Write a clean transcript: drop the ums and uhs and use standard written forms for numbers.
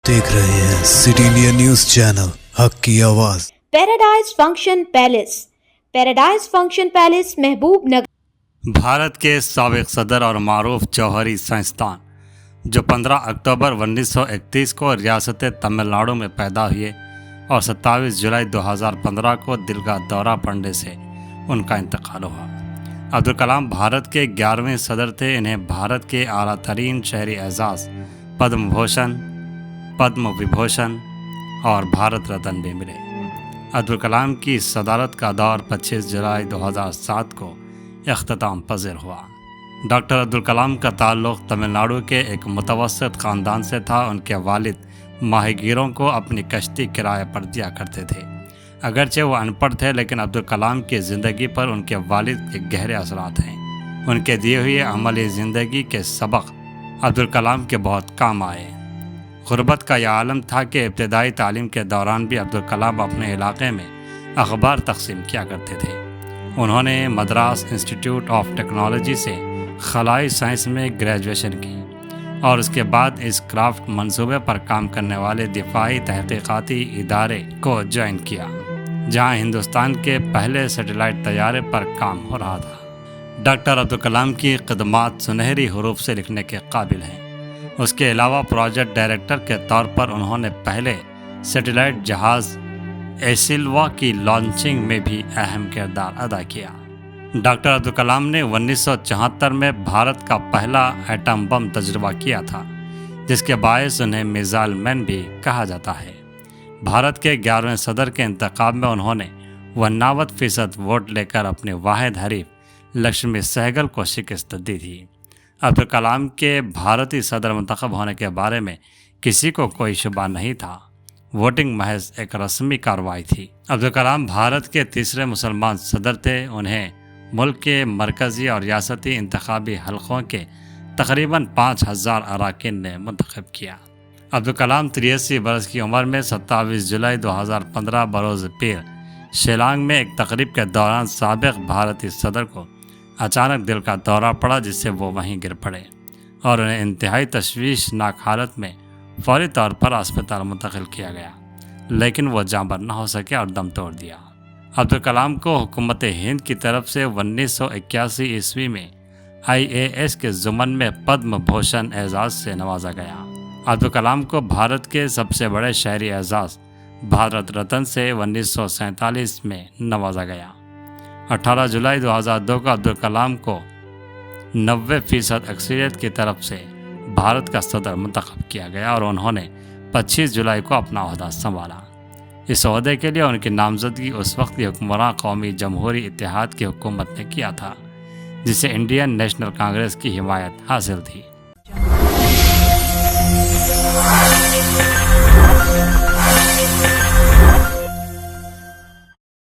देख रहे हैं सिटी इंडिया न्यूज चैनल हक की आवाज। Paradise function palace. Paradise function palace महबूब नगर। भारत के साबिक सदर और मारूफ जौहरी साइंसदान जो 15 अक्टूबर 1931 को रियासत तमिलनाडु में पैदा हुए और 27 जुलाई 2015 को दिल का दौरा पड़ने से उनका इंतकाल हुआ। अब्दुल कलाम भारत के 11वें सदर थे। इन्हें भारत के आला तरीन शहरी एजाज़ पद्म भूषण, पद्म विभूषण और भारत रत्न भी मिले। अब्दुल कलाम की सदारत का दौर 25 जुलाई 2007 को इख्तिताम पज़ीर हुआ। डॉक्टर अब्दुल कलाम का ताल्लुक़ तमिलनाडु के एक मुतवस्सित ख़ानदान से था। उनके वालिद माहीगीरों को अपनी कश्ती किराए पर दिया करते थे। अगरचे वो अनपढ़ थे, लेकिन अब्दुल कलाम की ज़िंदगी पर उनके वालिद के गहरे असरात हैं। उनके दिए हुए अमली ज़िंदगी के सबक अब्दुल कलाम के बहुत काम आए। गुरबत का यह आलम था कि इब्तदाई तालीम के दौरान भी अब्दुल कलाम अपने इलाके में अखबार तकसीम किया करते थे। उन्होंने मद्रास इंस्टीट्यूट ऑफ टेक्नोलॉजी से खलाई साइंस में ग्रेजुएशन की और उसके बाद इस क्राफ्ट मंसूबे पर काम करने वाले दिफाई तहकीकाती इदारे को ज्वाइन किया, जहां हिंदुस्तान के पहले सैटेलाइट तैयारे पर काम हो रहा था। डॉक्टर अब्दुल कलाम की खिदमात सुनहरी हरूफ से लिखने के काबिल हैं। उसके अलावा प्रोजेक्ट डायरेक्टर के तौर पर उन्होंने पहले सैटेलाइट जहाज़ एसिल्वा की लॉन्चिंग में भी अहम किरदार अदा किया। डॉक्टर अब्दुल कलाम ने 1974 में भारत का पहला एटम बम तजुर्बा किया था, जिसके बायस उन्हें मिसाइल मैन भी कहा जाता है। भारत के 11वें सदर के इंतखाब में उन्होंने 89% वोट लेकर अपने वाहिद हरीफ लक्ष्मी सहगल को शिकस्त दी थी। अब्दुल कलाम के भारतीय सदर मुंतखब होने के बारे में किसी को कोई शुबा नहीं था। वोटिंग महज एक रस्मी कार्रवाई थी। अब्दुल कलाम भारत के तीसरे मुसलमान सदर थे। उन्हें मुल्क के मरकज़ी और रियासती इंतखाबी हलकों के तकरीबन 5000 अरकान ने मुंतखब किया। अब्दुल कलाम 83 बरस की उम्र में 27 जुलाई 2015 बरोज़ पीर शिलांग में एक तकरीब के दौरान साबिक भारतीय सदर को अचानक दिल का दौरा पड़ा, जिससे वो वहीं गिर पड़े और उन्हें इंतहाई तशवीशनाक हालत में फौरी तौर पर अस्पताल मुंतकिल किया गया, लेकिन वो जाँबर न हो सके और दम तोड़ दिया। अब्दुल कलाम को हुकूमत हिंद की तरफ से 1981 ईस्वी में IAS के ज़ुमन में पद्म भूषण एजाज़ से नवाजा गया। अब्दुल कलाम को भारत के सबसे बड़े शहरी एजाज़ भारत रत्न से 1947 में नवाजा गया। 18 जुलाई 2002 को अब्दुल कलाम को 90% अक्सरियत की तरफ से भारत का सदर मुंतखब किया गया और उन्होंने 25 जुलाई को अपना ओहदा संभाला। इस ओहदे के लिए उनकी नामजदगी उस वक्त की हुक्मरान कौमी जमहूरी इत्तेहाद की हुकूमत ने किया था, जिसे इंडियन नेशनल कांग्रेस की हिमायत हासिल थी।